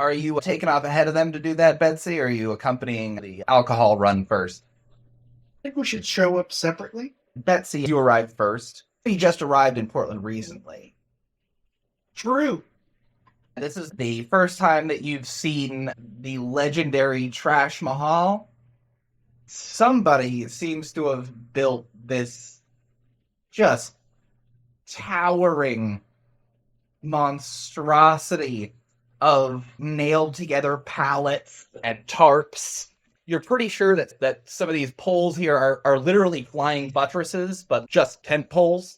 Are you taking off ahead of them to do that, Betsy, or are you accompanying the alcohol run first? I think we should show up separately. Betsy, you arrived first. You just arrived in Portland recently. True. This is the first time that you've seen the legendary Trash Mahal. Somebody seems to have built this just towering monstrosity of nailed together pallets and tarps. You're pretty sure that some of these poles here are literally flying buttresses, but just tent poles.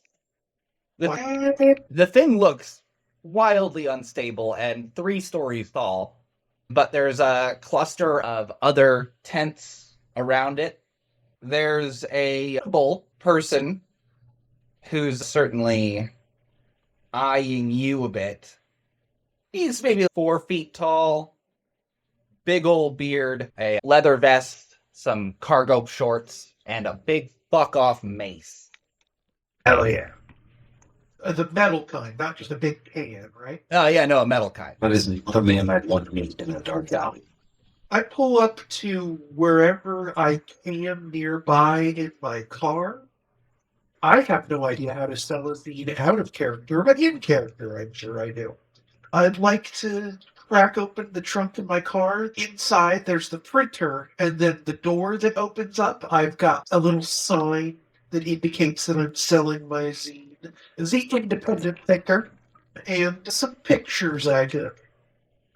The thing looks wildly unstable and 3 stories tall, but there's a cluster of other tents around it. There's a bull person who's certainly eyeing you a bit. He's maybe 4 feet tall, big old beard, a leather vest, some cargo shorts, and a big fuck-off mace. Hell yeah. The metal kind, not just a big can, right? Oh, yeah, no, a metal kind. What is the man I'd want to meet in a dark alley? I pull up to wherever I can nearby in my car. I have no idea how to sell a zine out of character, but in character, I'm sure I do. I'd like to crack open the trunk in my car. Inside, there's the printer, and then the door that opens up, I've got a little sign that indicates that I'm selling my zine. Zine Independent Thinker, and some pictures I took.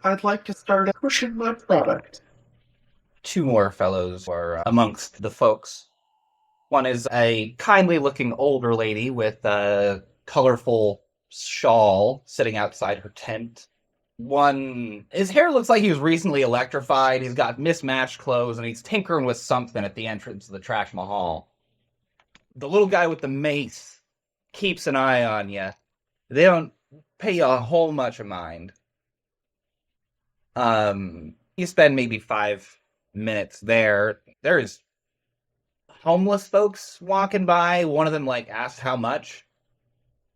I'd like to start pushing my product. 2 more fellows are amongst the folks. One is a kindly-looking older lady with a colorful shawl sitting outside her tent. His hair looks like he was recently electrified. He's got mismatched clothes, and he's tinkering with something at the entrance of the Trash Mahal. The little guy with the mace keeps an eye on you. They don't pay a whole much of mind. You spend maybe 5 minutes there. There's homeless folks walking by. One of them asked how much.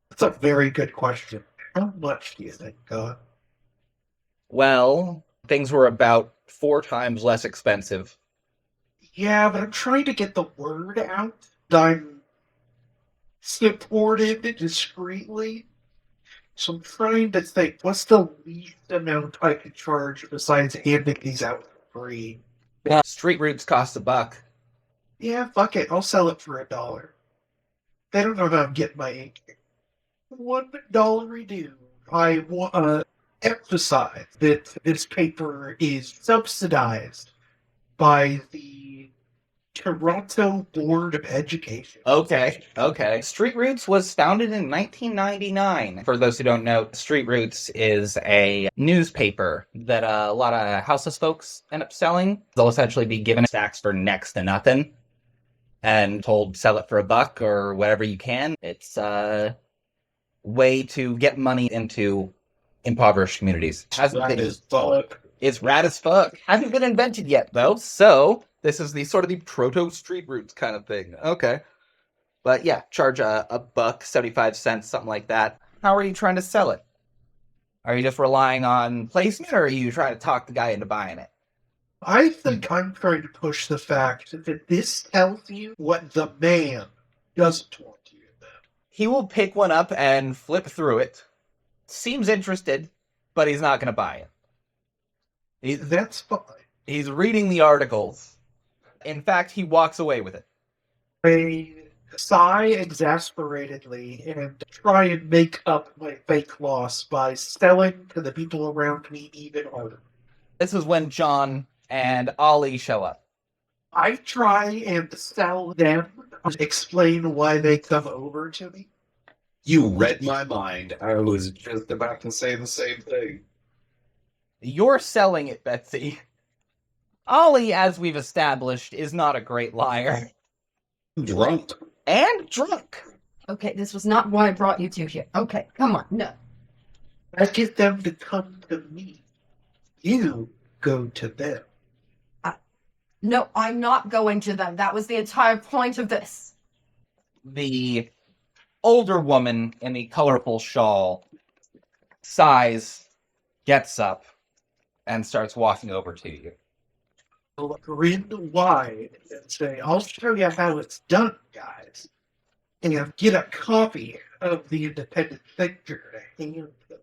That's a very good question. How much do you think, God? Well, things were about 4 times less expensive. Yeah, but I'm trying to get the word out. I'm supported discreetly. So I'm trying to think, what's the least amount I could charge besides handing these out for free? Street roots cost $1. Yeah, fuck it. I'll sell it for $1. They don't know how I'm getting my ink. $1 due. I want to emphasize that this paper is subsidized by the Toronto Board of Education. Okay. Street Roots was founded in 1999. For those who don't know, Street Roots is a newspaper that a lot of houseless folks end up selling. They'll essentially be given stacks for next to nothing and told sell it for $1 or whatever you can. It's a way to get money into impoverished communities. It's rad as fuck. Hasn't been invented yet, though, so this is the sort of the proto-Street Roots kind of thing. Okay. But yeah, charge $1, 75 cents, something like that. How are you trying to sell it? Are you just relying on placement, or are you trying to talk the guy into buying it? I think I'm trying to push the fact that this tells you what the man doesn't want you to know. He will pick one up and flip through it. Seems interested, but he's not going to buy it. That's fine. He's reading the articles. In fact, he walks away with it. I sigh exasperatedly and try and make up my fake loss by selling to the people around me even harder. This is when John and Ollie show up. I try and sell them, explain why they come over to me. You read my mind. I was just about to say the same thing. You're selling it, Betsy. Ollie, as we've established, is not a great liar. Drunk. And drunk. Okay, this was not what I brought you to here. Okay, come on, no. I get them to come to me. You go to them. No, I'm not going to them. That was the entire point of this. The older woman in the colorful shawl sighs, gets up, and starts walking over to you. I'll grin wide and say, I'll show you how it's done, guys. And get a copy of the independent thinker to hand them.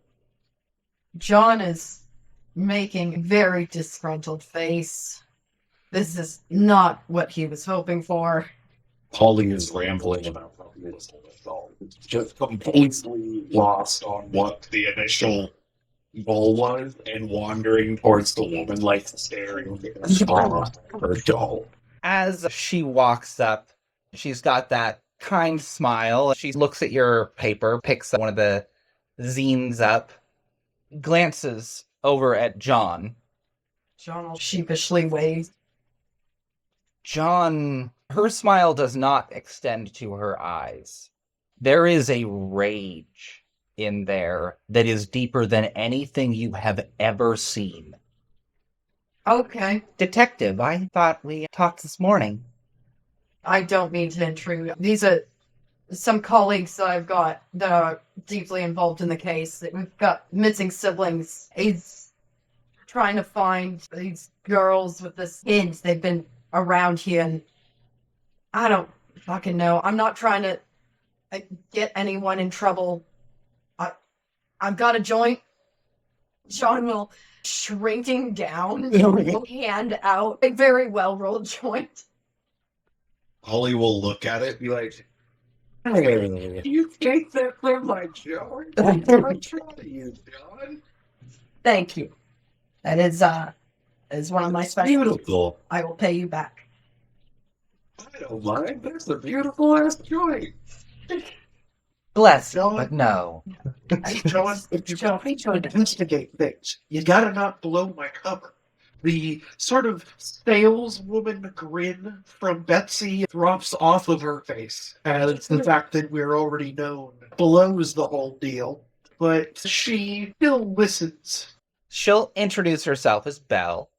John is making a very disgruntled face. This is not what he was hoping for. Polly is rambling about how beautiful it all. It's just completely lost on what the initial goal was and wandering towards the woman like staring at her doll. As she walks up, she's got that kind smile. She looks at your paper, picks one of the zines up, glances over at John. John will sheepishly wave. John, her smile does not extend to her eyes. There is a rage in there that is deeper than anything you have ever seen. Okay. Detective, I thought we talked this morning. I don't mean to intrude. These are some colleagues that I've got that are deeply involved in the case. We've got missing siblings. He's trying to find these girls with the kids. They've been around here, and I don't fucking know. I'm not trying to get anyone in trouble. I've got a joint. John will shrinking down, hand out a very well rolled joint. Polly will look at it and be like, You take that from my joint? I'm trying you, John. Thank you. That is one of my special. beautiful. I will pay you back. I don't mind. That's a beautiful ass joint. Bless you, John? but no. John, if you're trying to investigate things, you gotta not blow my cover. The sort of saleswoman grin from Betsy drops off of her face as the fact that we're already known blows the whole deal. But she still listens. She'll introduce herself as Belle.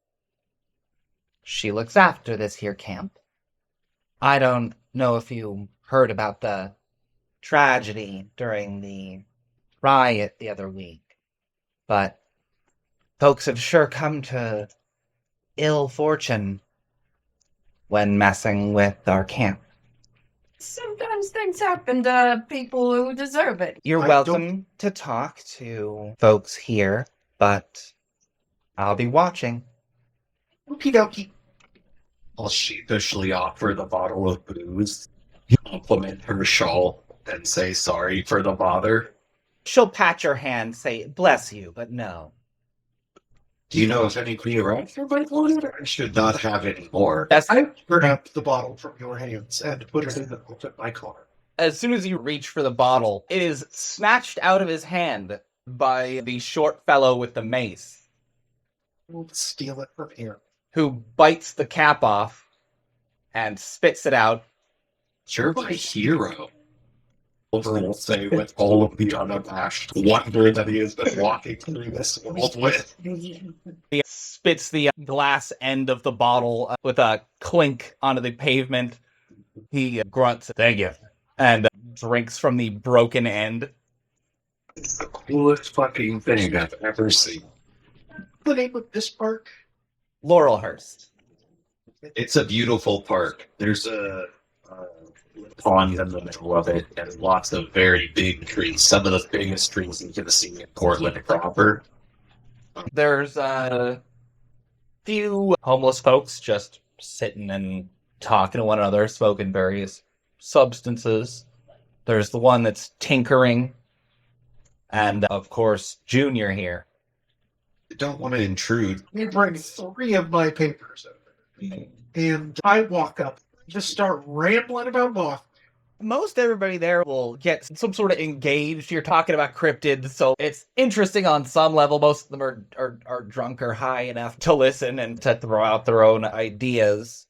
She looks after this here camp. I don't know if you heard about the tragedy during the riot the other week, but folks have sure come to ill fortune when messing with our camp. Sometimes things happen to people who deserve it. You're I welcome to talk to folks here, but I'll be watching. Okie dokie. I'll sheepishly offer the bottle of booze, compliment her shawl, and say sorry for the bother. She'll pat your hand, say, bless you, but no. Do you know if anybody around here might want it? I should not have any more. I turn up the bottle from your hands and put it in the boot of my car. As soon as you reach for the bottle, it is snatched out of his hand by the short fellow with the mace, We'll steal it from here. who bites the cap off and spits it out. You're my hero. Oliver will say with all of the unabashed wonder that he has been walking through this world with. He spits the glass end of the bottle with a clink onto the pavement. He grunts, thank you, and drinks from the broken end. It's the coolest fucking thing I've ever seen. The name of this park? Laurelhurst. It's a beautiful park. There's a pond in the middle of it and lots of very big trees. Some of the biggest trees you can see in Portland proper. There's a few homeless folks just sitting and talking to one another, smoking various substances. There's the one that's tinkering. And, of course, Junior here. I don't want to intrude. You bring 3 of my papers over. And I walk up, just start rambling about Mothman. Most everybody there will get some sort of engaged. You're talking about cryptids, so it's interesting on some level. Most of them are drunk or high enough to listen and to throw out their own ideas.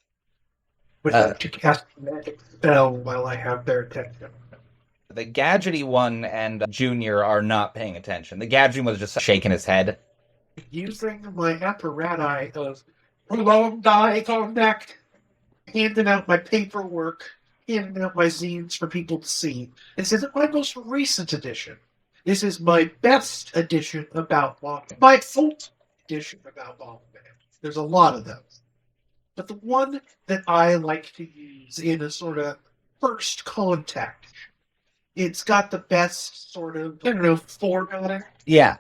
Would like to cast a magic spell while I have their attention. The gadgety one and Junior are not paying attention. The gadgety one was just shaking his head. Using my apparatus of prolonged eye contact, handing out my paperwork, handing out my zines for people to see. This isn't my most recent edition. This is my best edition about Mothman. My fault. edition about Mothman. There's a lot of those. But the one that I like to use in a sort of first contact, it's got the best sort of, I don't know, formatting. Yeah.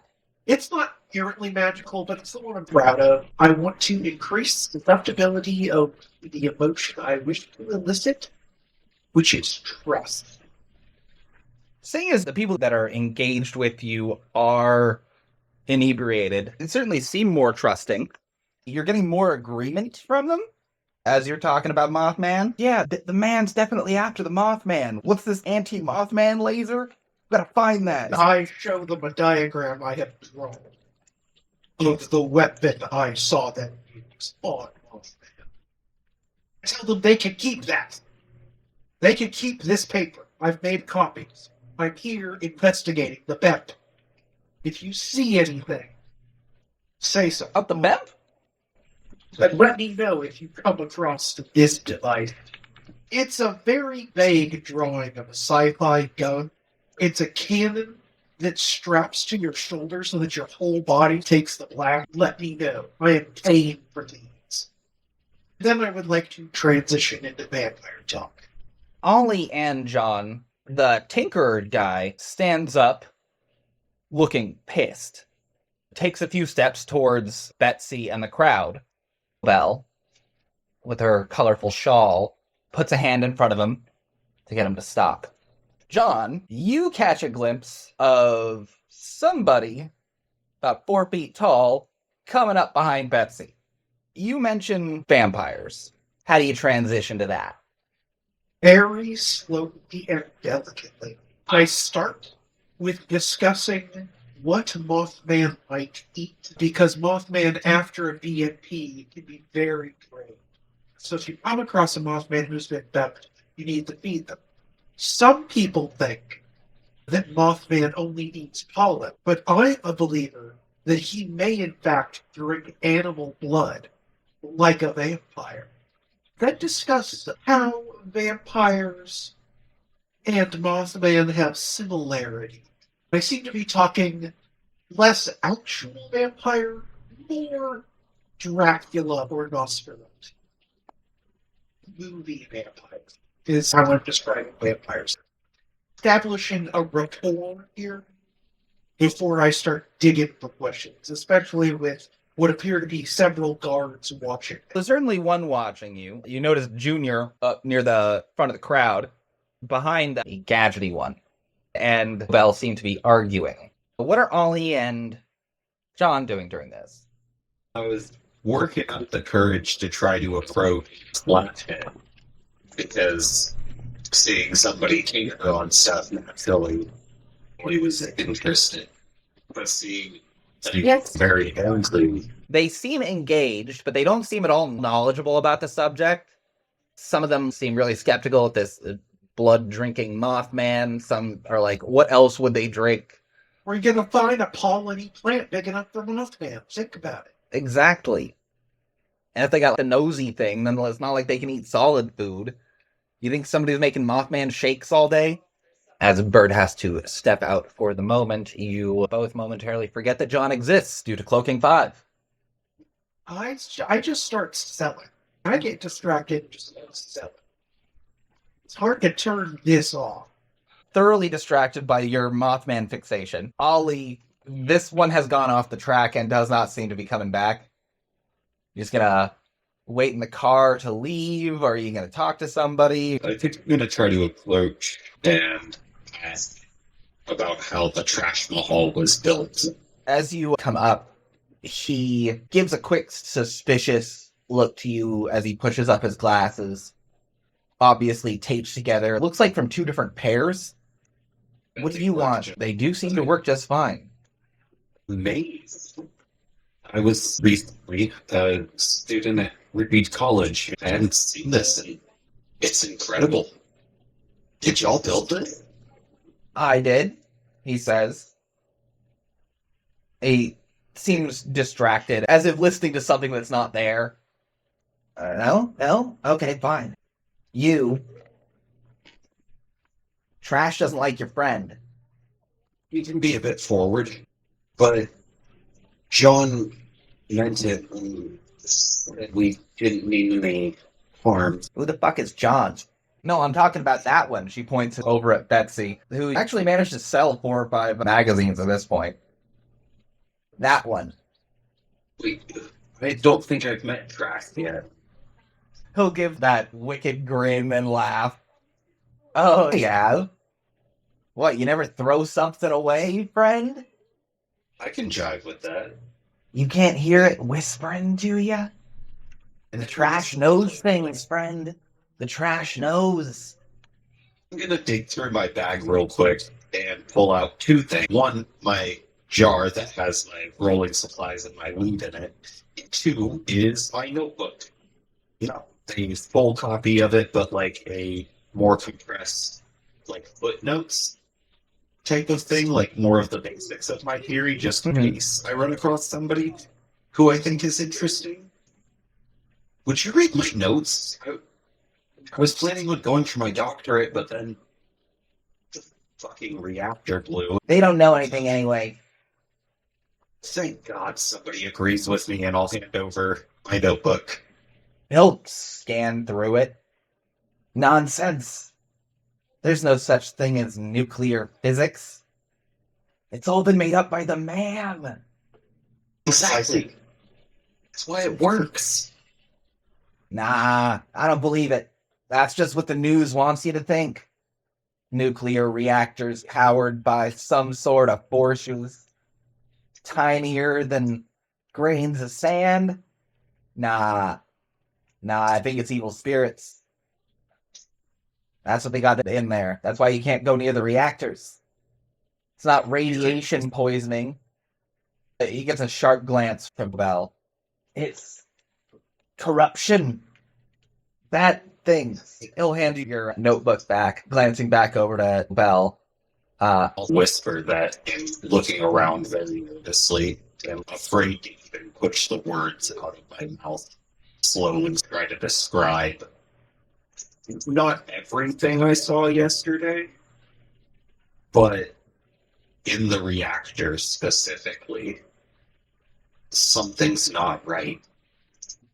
It's not inherently magical, but it's the one I'm proud of. I want to increase the susceptibility of the emotion I wish to elicit, which is trust. Seeing as the people that are engaged with you are inebriated, they certainly seem more trusting. You're getting more agreement from them as you're talking about Mothman. Yeah, the man's definitely after the Mothman. What's this anti-Mothman laser? Gotta find that. I show them a diagram I have drawn of the weapon I saw them use on Mothman. I tell them they can keep that. They can keep this paper. I've made copies. I'm here investigating the BEP. If you see anything, say so. Up the map? And let me know if you come across this device. It's a very vague drawing of a sci-fi gun. It's a cannon that straps to your shoulder so that your whole body takes the blast. Let me know. I am paying for these. Then I would like to transition into vampire talk. Ollie and John, the Tinkerer guy, stands up, looking pissed. Takes a few steps towards Betsy and the crowd. Belle, with her colorful shawl, puts a hand in front of him to get him to stop. John, you catch a glimpse of somebody about 4 feet tall coming up behind Betsy. You mention vampires. How do you transition to that? Very slowly and delicately, I start with discussing what Mothman might eat, because Mothman after a BMP can be very brave. So if you come across a Mothman who's been dumped, you need to feed them. Some people think that Mothman only eats pollen, but I'm a believer that he may in fact drink animal blood, like a vampire. Then discuss how vampires and Mothman have similarity. They seem to be talking less actual vampire, more Dracula or Nosferatu. Movie vampires is how I'm describing vampires. Establishing a rapport here before I start digging for questions, especially with what appear to be several guards watching. There's certainly one watching you. You notice Junior up near the front of the crowd, behind the gadgety one, and Belle seem to be arguing. What are Ollie and John doing during this? I was working up the courage to try to approach Flathead because seeing somebody tinker on stuff naturally, he was interested. But seeing Yes. very angry. They seem engaged, but they don't seem at all knowledgeable about the subject. Some of them seem really skeptical at this blood-drinking Mothman. Some are like, what else would they drink? We're going to find a polleny plant big enough for Mothman. Think about it. Exactly. And if they got the nosy thing, then it's not like they can eat solid food. You think somebody's making Mothman shakes all day? As Bird has to step out for the moment, you both momentarily forget that John exists due to Cloaking 5. I just start selling. I get distracted and just start selling. It's hard to turn this off. Thoroughly distracted by your Mothman fixation, Ollie, this one has gone off the track and does not seem to be coming back. You're just gonna wait in the car to leave, or are you gonna talk to somebody? I think I'm going to try to approach and ask about how the Trash Mahal was built. As you come up, he gives a quick, suspicious look to you as he pushes up his glasses. Obviously taped together. Looks like from 2 different pairs. What do you want? They do seem to work just fine. Mace. I was recently a student at Reed College. I hadn't seen this, and it's incredible. Did y'all build it? I did, he says. He seems distracted, as if listening to something that's not there. No? Okay, fine. You. Trash doesn't like your friend. You can be a bit forward, but John meant it. We didn't mean any harm. Who the fuck is John? No, I'm talking about that one. She points over at Betsy, who actually managed to sell 4 or 5 magazines at this point. That one. Wait, I don't think I've met Trash yet. He'll give that wicked grin and laugh. Oh, yeah? What, you never throw something away, friend? I can jive with that. You can't hear it whispering to you? The trash knows things, friend. The trash knows. I'm gonna dig through my bag real quick and pull out 2 things. One, my jar that has my rolling supplies and my loot in it. 2 is my notebook. You know, a full copy of it, but like a more compressed, like footnotes type of thing, like more of the basics of my theory, just in case I run across somebody who I think is interesting. Would you read my notes? I was planning on going for my doctorate, but then the fucking reactor blew. They don't know anything anyway. Thank God somebody agrees with me, and I'll hand over my notebook. He'll scan through it. Nonsense. There's no such thing as nuclear physics. It's all been made up by the man. Exactly. That's why it works. Nah, I don't believe it. That's just what the news wants you to think. Nuclear reactors powered by some sort of forces tinier than grains of sand. Nah, I think it's evil spirits. That's what they got in there. That's why you can't go near the reactors. It's not radiation poisoning. He gets a sharp glance from Belle. It's corruption. Bad things. He'll hand you your notebook back, glancing back over to Belle. I'll whisper that and looking around very nervously. I'm afraid to even push the words out of my mouth. Slowly try to describe not everything I saw yesterday, but in the reactor specifically, something's not right.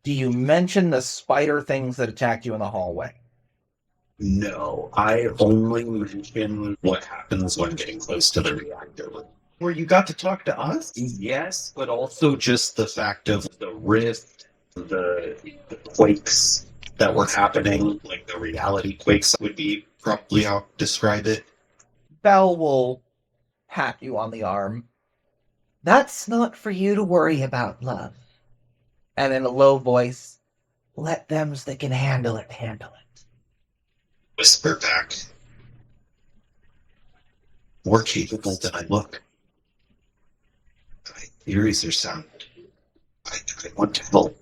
Do you mention the spider things that attacked you in the hallway? No, I only mention what happens when getting close to the reactor. Where you got to talk to us? Yes, but also just the fact of the rift, the quakes that were happening, like the reality quakes would be probably how to describe it. Belle will pat you on the arm. That's not for you to worry about, love. And in a low voice, let them that can handle it, handle it. Whisper back. More capable than I look. My theories are sound. I want to help.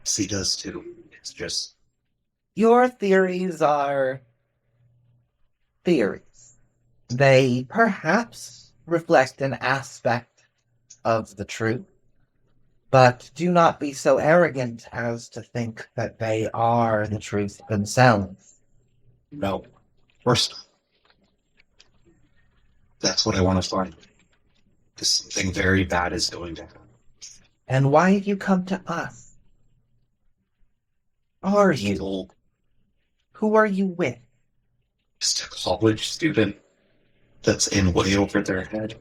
She does too. It's just... Your theories are theories. They perhaps reflect an aspect of the truth, but do not be so arrogant as to think that they are the truth themselves. No. Of course not. That's what I want to find. Because something very bad is going to happen. And why have you come to us? Are you? Who are you with? Just a college student that's in way over their head.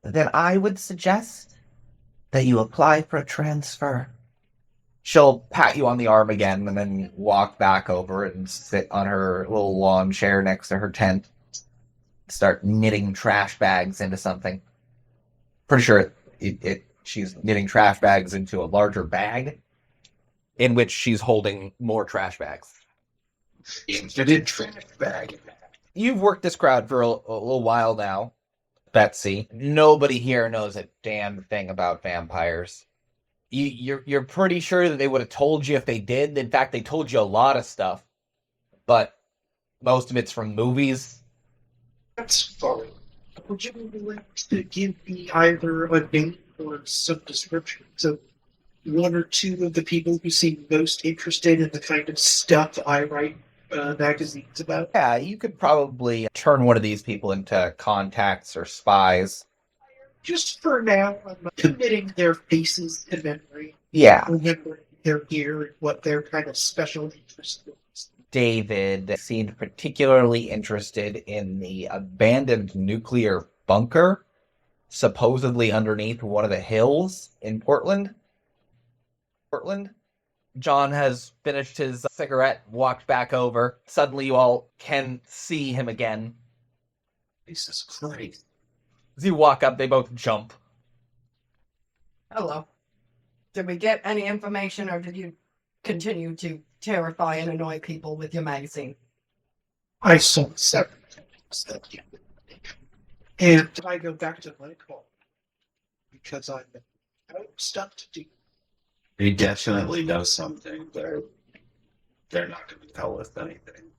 Then I would suggest that you apply for a transfer. She'll pat you on the arm again and then walk back over and sit on her little lawn chair next to her tent. Start knitting trash bags into something. Pretty sure she's knitting trash bags into a larger bag in which she's holding more trash bags. Infinite trash bag. You've worked this crowd for a little while now, Betsy. Nobody here knows a damn thing about vampires. You're pretty sure that they would have told you if they did. In fact, they told you a lot of stuff, but most of it's from movies. That's fine. Would you be willing to give me either a name or some descriptions of 1 or 2 of the people who seem most interested in the kind of stuff I write magazines about? Yeah, you could probably turn one of these people into contacts or spies. Just for now, I'm committing their faces to memory. Yeah. Remembering their gear and what their kind of special interest is. David seemed particularly interested in the abandoned nuclear bunker, supposedly underneath one of the hills in Portland. John has finished his cigarette, walked back over. Suddenly you all can see him again. Jesus Christ. As you walk up, they both jump. Hello. Did we get any information, or did you continue to terrify and annoy people with your magazine? I saw several times. And I go back to my call because I'm stuck to do. They definitely know something. They're not going to tell us anything.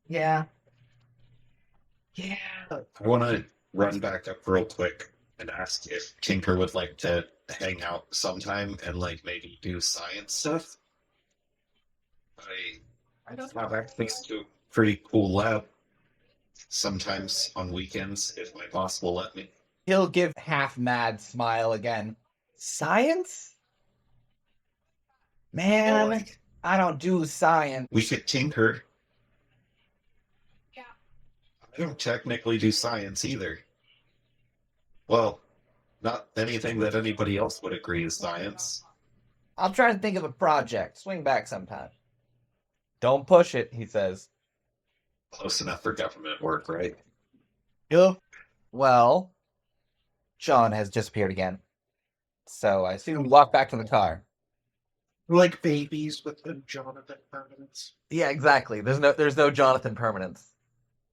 Yeah. I want to run back up real quick and ask if Tinker would like to hang out sometime and like maybe do science stuff. I have access to a pretty cool lab. Sometimes on weekends, if my boss will let me. He'll give half-mad smile again. Science? Man, I don't do science. We could tinker. Yeah. I don't technically do science either. Well, not anything that anybody else would agree is science. I'll try to think of a project. Swing back sometime. Don't push it, he says. Close enough for government work, right? Yeah. Well, John has disappeared again. So I assume we walk back to the car. We're like babies with no Jonathan permanence. Yeah, exactly. There's no Jonathan permanence.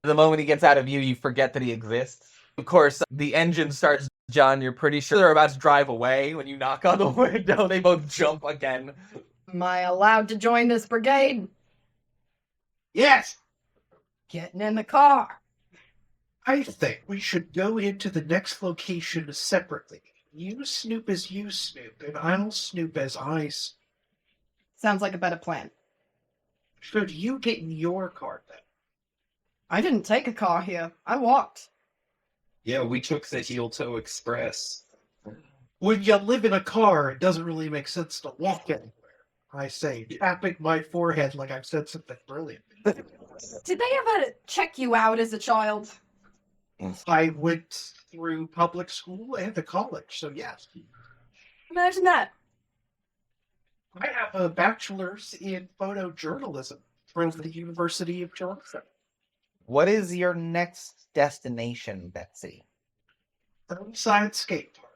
The moment he gets out of view, you forget that he exists. Of course, the engine starts. John, you're pretty sure they're about to drive away when you knock on the window. They both jump again. Am I allowed to join this brigade? Yes! Getting in the car. I think we should go into the next location separately. You snoop as you snoop, and I'll snoop as I snoop. Sounds like a better plan. Should you get in your car then? I didn't take a car here. I walked. Yeah, we took the Heel Toe Express. When you live in a car, it doesn't really make sense to walk anywhere. I say, tapping my forehead like I've said something brilliant. Did they ever check you out as a child? I went through public school and a college, so yes. Imagine that. I have a bachelor's in photojournalism from the University of Johnson. What is your next destination, Betsy? Burnside Skate Park.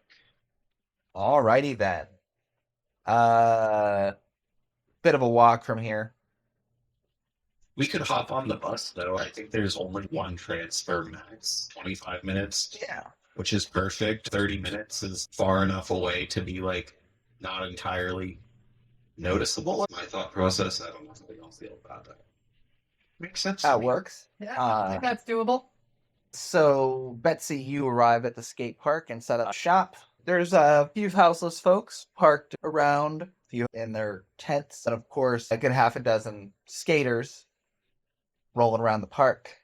Alrighty then. Bit of a walk from here. We could hop on the bus, though. I think there's only one transfer max. 25 minutes. Yeah. Which is perfect. 30 minutes is far enough away to be, like, not entirely noticeable. My thought process, I don't know how y'all feel about that. Makes sense. That works. Yeah, I think that's doable. So, Betsy, you arrive at the skate park and set up shop. There's a few houseless folks parked around, a few in their tents, and of course, a good half a dozen skaters rolling around the park.